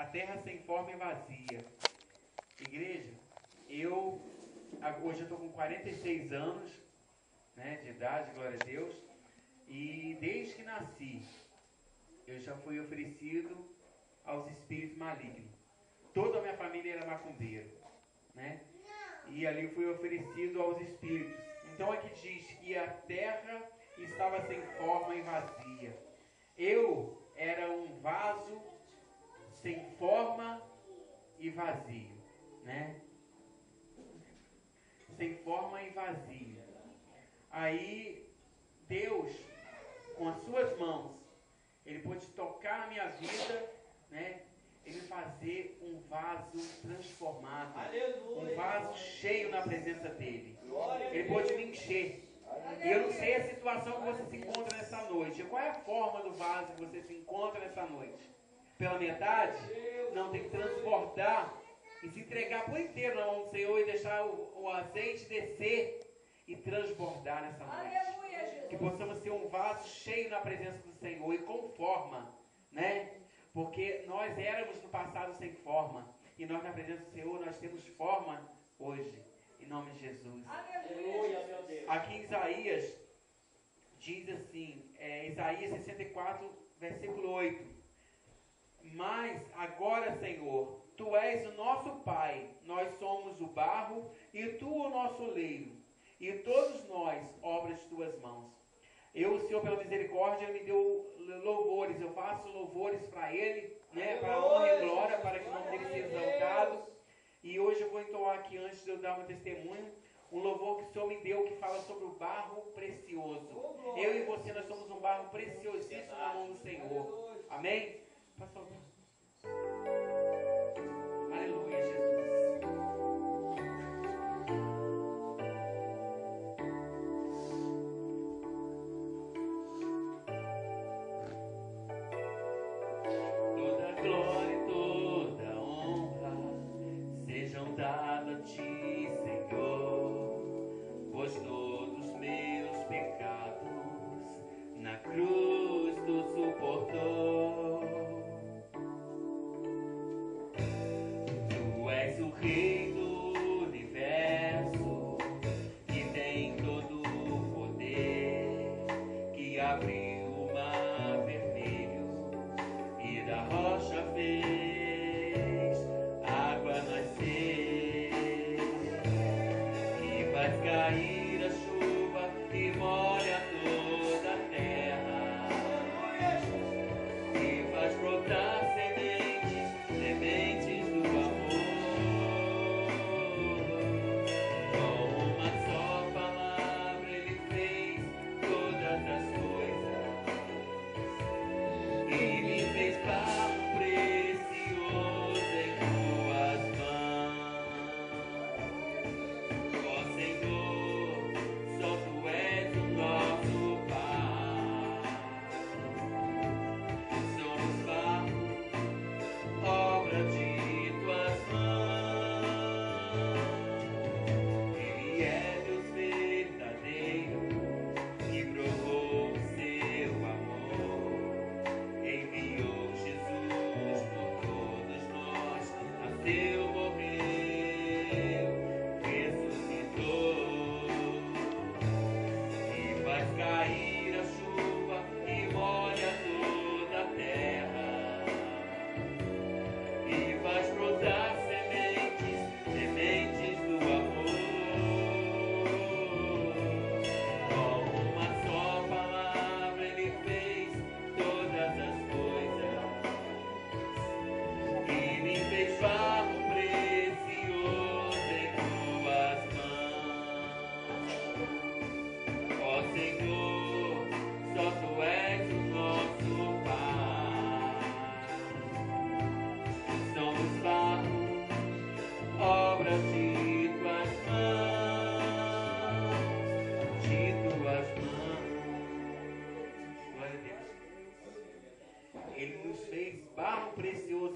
A terra sem forma e vazia. Igreja, hoje eu estou com 46 anos, né, de idade, glória a Deus. E desde que nasci, eu já fui oferecido aos espíritos malignos. Toda a minha família era macumbeira, né? E ali fui oferecido aos espíritos. Então aqui diz que a terra estava sem forma e vazia. Eu era um vaso sem forma e vazio, né? Sem forma e vazio. Aí Deus, com as suas mãos, Ele pôde tocar na minha vida, né? Ele fazer um vaso transformado, um vaso cheio na presença dEle. Ele pôde me encher. E eu não sei a situação que você se encontra nessa noite. Qual é a forma do vaso que você se encontra nessa noite? Pela metade? Não, tem que transportar e se entregar por inteiro na mão do Senhor e deixar o azeite descer e transbordar nessa noite. Que possamos ser um vaso cheio na presença do Senhor e com forma, né? Porque nós éramos no passado sem forma. E nós na presença do Senhor, nós temos forma hoje. Em nome de Jesus. Aleluia, meu Deus. Aqui em Isaías, diz assim, Isaías 64, versículo 8. Mas agora, Senhor, Tu és o nosso Pai, nós somos o barro e Tu o nosso oleiro. E todos nós, obras de Tuas mãos. O Senhor, pela misericórdia, me deu louvores. Eu faço louvores para Ele, né, para a honra e glória, para que o nome dEle seja exaltado. E hoje eu vou entoar aqui, antes de eu dar meu testemunho, um louvor que o Senhor me deu, que fala sobre o barro precioso. Eu e você, nós somos um barro preciosíssimo na mão do Senhor. Amém? Pastor. Aleluia, Jesus. Dado a Ti, Senhor, pois todos meus pecados na cruz Tu suportou. Tu és o Rei do universo, que tem todo o poder, que abriu o mar vermelho e da rocha fez água nascer. Faz cair a chuva e molha toda a terra, e faz brotar sementes do amor. Com uma só palavra Ele fez todas as coisas, e me fez barro precioso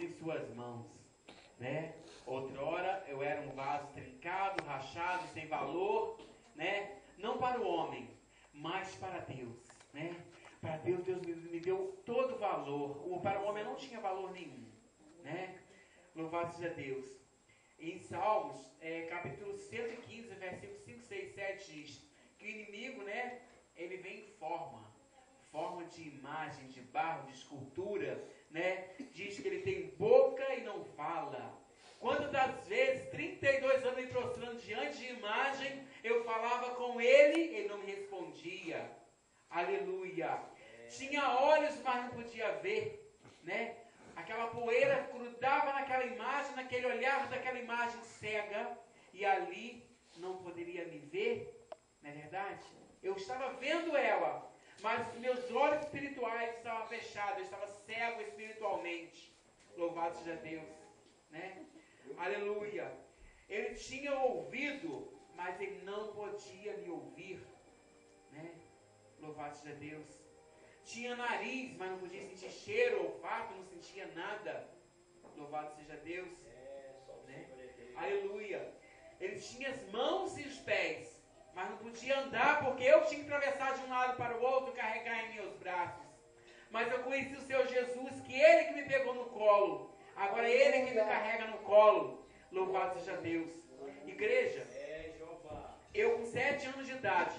em Tuas mãos. Né? Outrora eu era um vaso trincado, rachado, sem valor, né? Não para o homem, mas para Deus, né? Para Deus, Deus me deu todo o valor. Para o homem não tinha valor nenhum, né? Louvado seja Deus. Em Salmos, capítulo 115, versículos 5, 6, 7 diz que o inimigo, né, ele vem em forma de imagem, de barro, de escultura, né? Diz que ele tem boca e não fala. Quantas das vezes, 32 anos me prostrando diante de imagem, eu falava com ele não me respondia. Aleluia. Tinha olhos, mas não podia ver, né? Aquela poeira grudava naquela imagem, naquele olhar daquela imagem cega, e ali não poderia me ver, não é verdade? Eu estava vendo ela, mas meus olhos espirituais estavam fechados, eu estava cego espiritualmente. Louvado seja Deus, né? Aleluia. Ele tinha ouvido, mas ele não podia me ouvir, né? Louvado seja Deus. Tinha nariz, mas não podia sentir cheiro, olfato, não sentia nada. Louvado seja Deus, né? Aleluia. Ele tinha as mãos e os pés, mas não podia andar porque eu tinha que atravessar de um lado para o outro, carregar em meus braços. Mas eu conheci o Senhor Jesus, que Ele que me pegou no colo. Agora Ele que me carrega no colo. Louvado seja Deus. Igreja, eu com 7 anos de idade,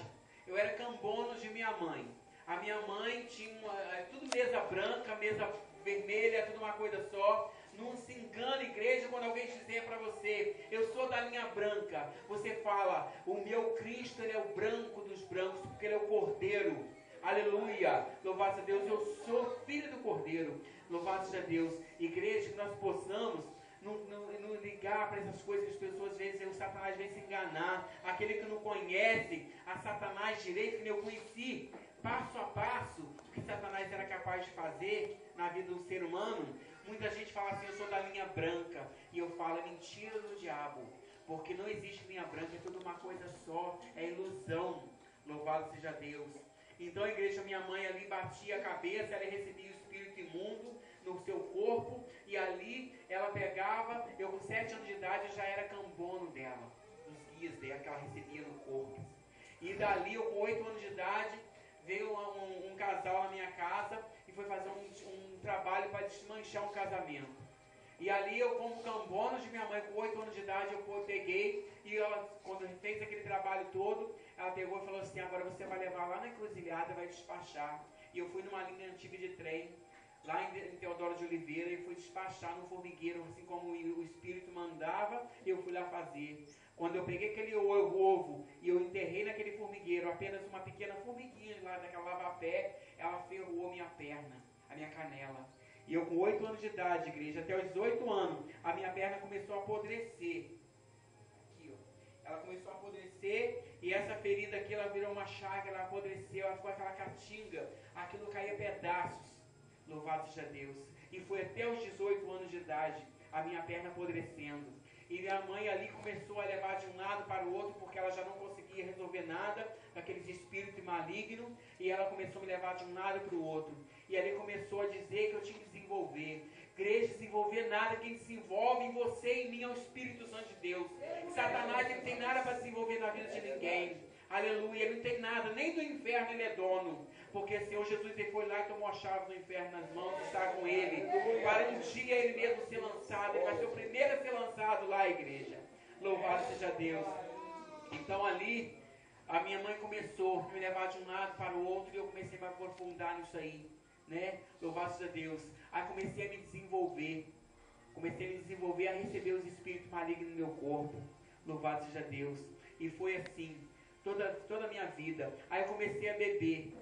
eu era cambono de minha mãe. A minha mãe tinha tudo mesa branca, mesa vermelha, tudo uma coisa só. Não se engane, igreja, quando alguém dizer para você, eu sou da linha branca. Você fala, o meu Cristo, ele é o branco dos brancos, porque ele é o Cordeiro. Aleluia. Louvado seja Deus, eu sou filho do Cordeiro. Louvado seja Deus. Igreja, que nós possamos não ligar para essas coisas que as pessoas às vezes, o Satanás vem se enganar. Aquele que não conhece a Satanás direito, que eu conheci passo a passo o que Satanás era capaz de fazer na vida do ser humano. Muita gente fala assim, eu sou da linha branca. E eu falo, é mentira do diabo. Porque não existe linha branca, é tudo uma coisa só, é ilusão. Louvado seja Deus. Então a igreja, minha mãe ali batia a cabeça, ela recebia o espírito imundo no seu corpo, e ali ela pegava, eu com 7 anos de idade já era cambono dela, dos guias dela que ela recebia no corpo. E dali, eu com 8 anos de idade, veio um casal na minha casa e foi fazer um trabalho para desmanchar um casamento. E ali eu, como cambono de minha mãe, com 8 anos de idade, eu peguei, e ela, quando fez aquele trabalho todo, ela pegou e falou assim, agora você vai levar lá na encruzilhada e vai despachar. E eu fui numa linha antiga de trem, lá em Teodoro de Oliveira, e fui despachar no formigueiro, assim como o Espírito mandava, eu fui lá fazer. Quando eu peguei aquele ovo e eu enterrei naquele formigueiro, apenas uma pequena formiguinha lá daquela lava-pé, ela ferrou minha perna, a minha canela. E eu com 8 anos de idade, igreja, até os 18 anos, a minha perna começou a apodrecer. Aqui, ó. Ela começou a apodrecer, e essa ferida aqui, ela virou uma chaga, ela apodreceu, ela ficou aquela catinga, aquilo caía a pedaços. Louvado seja Deus. E foi até os 18 anos de idade, a minha perna apodrecendo. E minha mãe ali começou a levar de um lado para o outro, porque ela já não conseguia resolver nada daqueles espíritos malignos, e ela começou a me levar de um lado para o outro. E ali começou a dizer que eu tinha que desenvolver. Igreja, desenvolver nada, quem se envolve em você e em mim é o Espírito Santo de Deus. Satanás não tem nada para desenvolver na vida de ninguém. Aleluia, ele não tem nada, nem do inferno ele é dono. Porque o Senhor Jesus, ele foi lá e tomou a chave do inferno nas mãos e está com ele. Para um dia ele mesmo ser lançado, ele vai ser o primeiro a ser lançado lá, igreja. Louvado seja Deus. Então ali, a minha mãe começou a me levar de um lado para o outro, e eu comecei a me aprofundar nisso aí, né? Louvado seja Deus. Aí comecei a me desenvolver. Comecei a me desenvolver, a receber os espíritos malignos no meu corpo. Louvado seja Deus. E foi assim, toda a minha vida. Aí eu comecei a beber.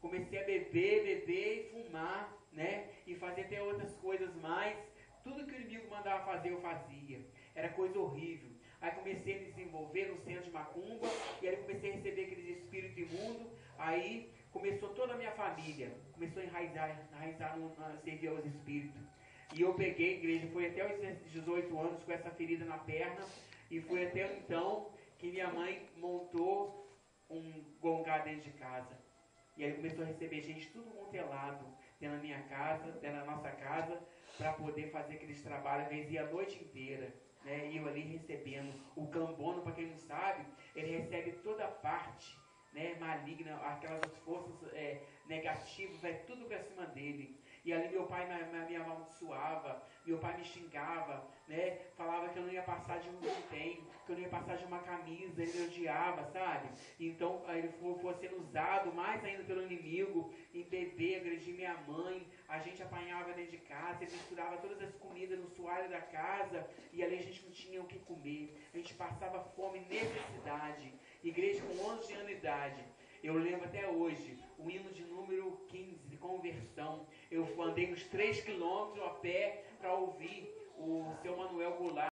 Comecei a beber e fumar, né? E fazer até outras coisas mais. Tudo que o inimigo mandava fazer, eu fazia. Era coisa horrível. Aí comecei a me desenvolver no centro de macumba. E aí comecei a receber aqueles espíritos imundos. Aí começou toda a minha família. Começou a enraizar no servir aos espíritos. E eu peguei a igreja, foi até os 18 anos com essa ferida na perna. E foi até então que minha mãe montou um gongá dentro de casa. E aí começou a receber gente tudo montelado dentro da minha casa, dentro da nossa casa, para poder fazer aqueles trabalhos. Às vezes ia a noite inteira, né? E eu ali recebendo. O cambono, para quem não sabe, ele recebe toda a parte, né, maligna, aquelas forças negativas, vai tudo para cima dele. E ali meu pai me amaldiçoava, Meu pai me xingava, né? Falava que eu não ia passar de um vintém, que eu não ia passar de uma camisa, ele me odiava, sabe? Então aí ele foi sendo usado mais ainda pelo inimigo, em beber, agredir minha mãe, a gente apanhava dentro de casa, ele misturava todas as comidas no soalho da casa, e ali a gente não tinha o que comer, a gente passava fome, necessidade. Igreja com 11 anos de idade, eu lembro até hoje, o hino de número 15, de conversão. Eu andei uns 3 quilômetros a pé para ouvir o seu Manuel Goulart.